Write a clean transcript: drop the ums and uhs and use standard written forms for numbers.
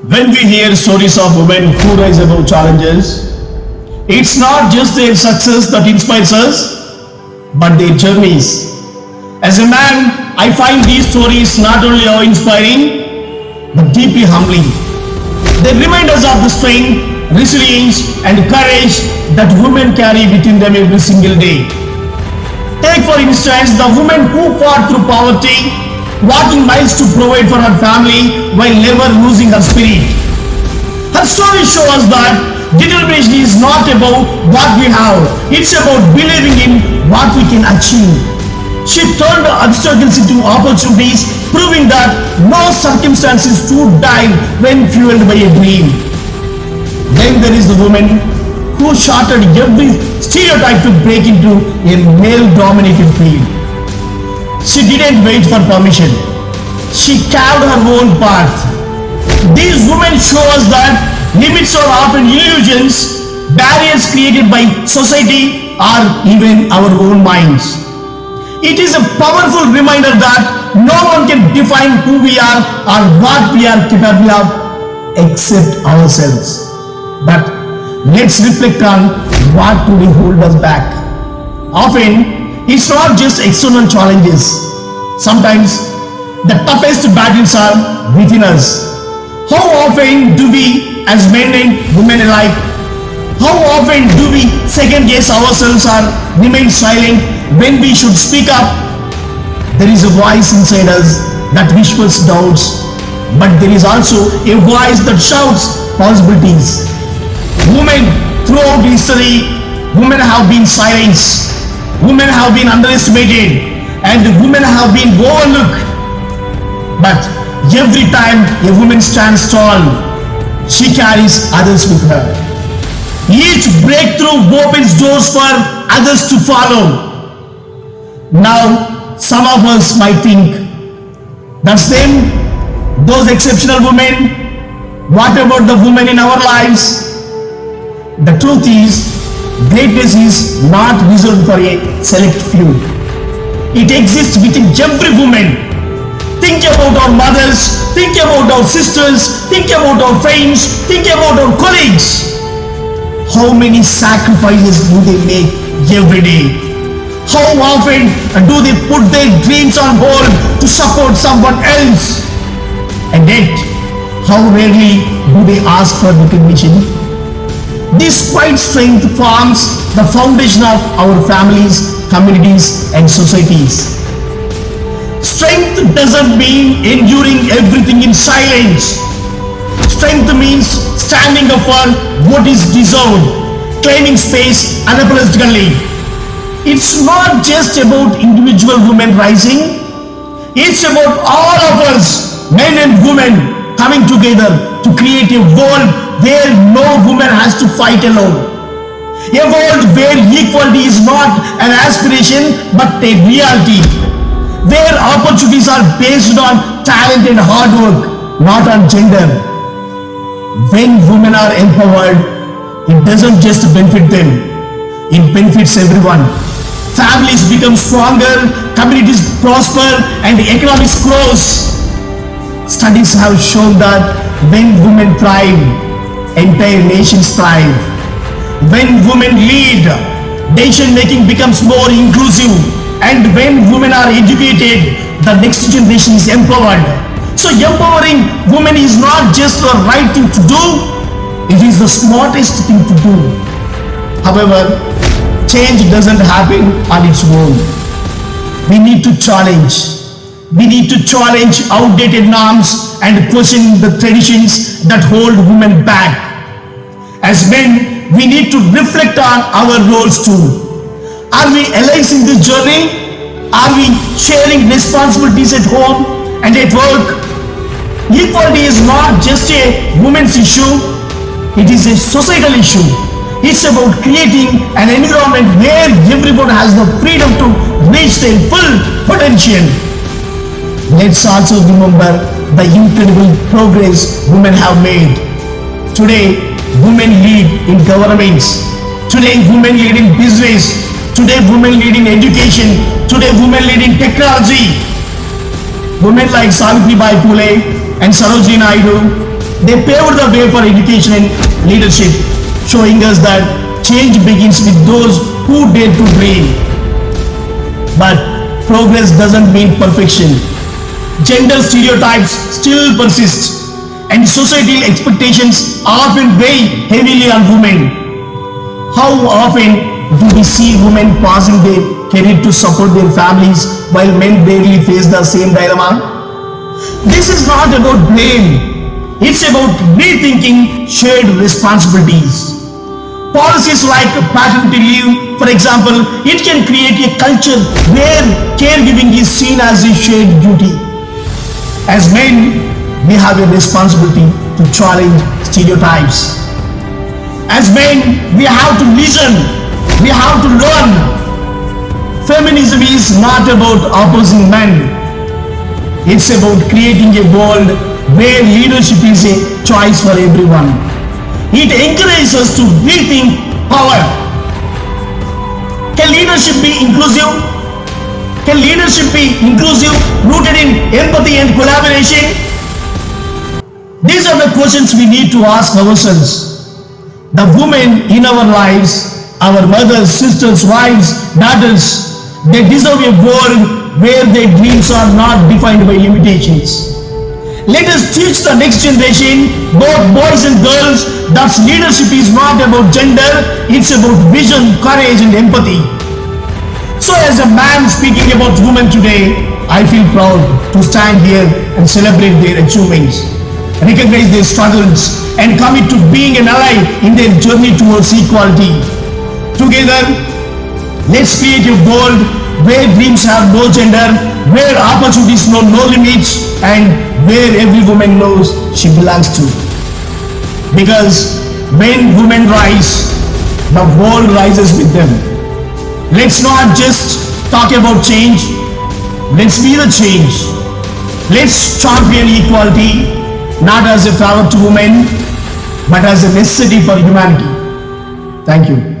When we hear stories of women who rise above challenges, it's not just their success that inspires us, but their journeys. As a man, I find these stories not only awe-inspiring, but deeply humbling. They remind us of the strength, resilience, and courage that women carry within them every single day. Take for instance the woman who fought through poverty, walking miles to provide for her family while never losing her spirit. Her story shows that determination is not about what we have, it's about believing in what we can achieve. She turned obstacles into opportunities, proving that no circumstance is too dire when fueled by a dream. Then there is the woman who shattered every stereotype to break into a male-dominated field. She didn't wait for permission. She carved her own path. These women show us that limits are often illusions, barriers created by society or even our own minds. It is a powerful reminder that no one can define who we are or what we are capable of except ourselves. But let's reflect on what truly holds us back. Often, it's not just external challenges. Sometimes, the toughest battles are within us. How often do we, as men and women alike, how often do we second guess ourselves or remain silent when we should speak up? There is a voice inside us that whispers doubts, but there is also a voice that shouts possibilities. Women throughout history, women have been silenced, women have been underestimated, and women have been overlooked. But every time a woman stands tall, she carries others with her. Each breakthrough opens doors for others to follow. Now, some of us might think, that's them, those exceptional women. What about the women in our lives? The truth is, greatness is not reserved for a select few. It exists within every woman. Think about our mothers, think about our sisters, think about our friends, think about our colleagues. How many sacrifices do they make every day? How often do they put their dreams on hold to support someone else? And yet, how rarely do they ask for recognition? This quiet strength forms the foundation of our families, communities, and societies. Strength doesn't mean enduring everything in silence. Strength means standing up for what is deserved, claiming space unapologetically. It's not just about individual women rising, it's about all of us, men and women, coming together to create a world where no woman has to fight alone. A world where equality is not an aspiration but a reality. Where opportunities are based on talent and hard work, not on gender. When women are empowered, it doesn't just benefit them, it benefits everyone. Families become stronger, communities prosper, and economics grows. Studies have shown that when women thrive, entire nations thrive. When women lead, decision making becomes more inclusive. And when women are educated, the next generation is empowered. So empowering women is not just the right thing to do, it is the smartest thing to do. However, change doesn't happen on its own. We need to challenge. We need to challenge outdated norms and question the traditions that hold women back. As men, we need to reflect on our roles too. Are we allies in this journey? Are we sharing responsibilities at home and at work? Equality is not just a women's issue, it is a societal issue. It's about creating an environment where everyone has the freedom to reach their full potential. Let's also remember the incredible progress women have made. Today, women lead in governments. Today, women lead in business. Today, women lead in education. Today, women lead in technology. Women like Savitribai Phule and Sarojini Naidu They paved the way for education and leadership, showing us that change begins with those who dare to dream. But progress doesn't mean perfection. Gender stereotypes still persist, and societal expectations often weigh heavily on women. How often do we see women passing their career to support their families while men rarely face the same dilemma? This is not about blame, it's about rethinking shared responsibilities. Policies like paternity leave, for example, it can create a culture where caregiving is seen as a shared duty. As men, we have a responsibility to challenge stereotypes. As men, we have to listen, we have to learn. Feminism is not about opposing men. It's about creating a world where leadership is a choice for everyone. It encourages us to rethink power. Can leadership be inclusive? Can leadership be inclusive, rooted in empathy and collaboration? These are the questions we need to ask ourselves. The women in our lives, our mothers, sisters, wives, daughters, they deserve a world where their dreams are not defined by limitations. Let us teach the next generation, both boys and girls, that leadership is not about gender, it's about vision, courage and empathy. So as a man speaking about women today, I feel proud to stand here and celebrate their achievements, recognize their struggles and commit to being an ally in their journey towards equality. Together, let's create a world where dreams have no gender, where opportunities know no limits, and where every woman knows she belongs to. Because when women rise, the world rises with them. Let's not just talk about change, let's be the change. Let's champion equality, not as a favor to women, but as a necessity for humanity. Thank you.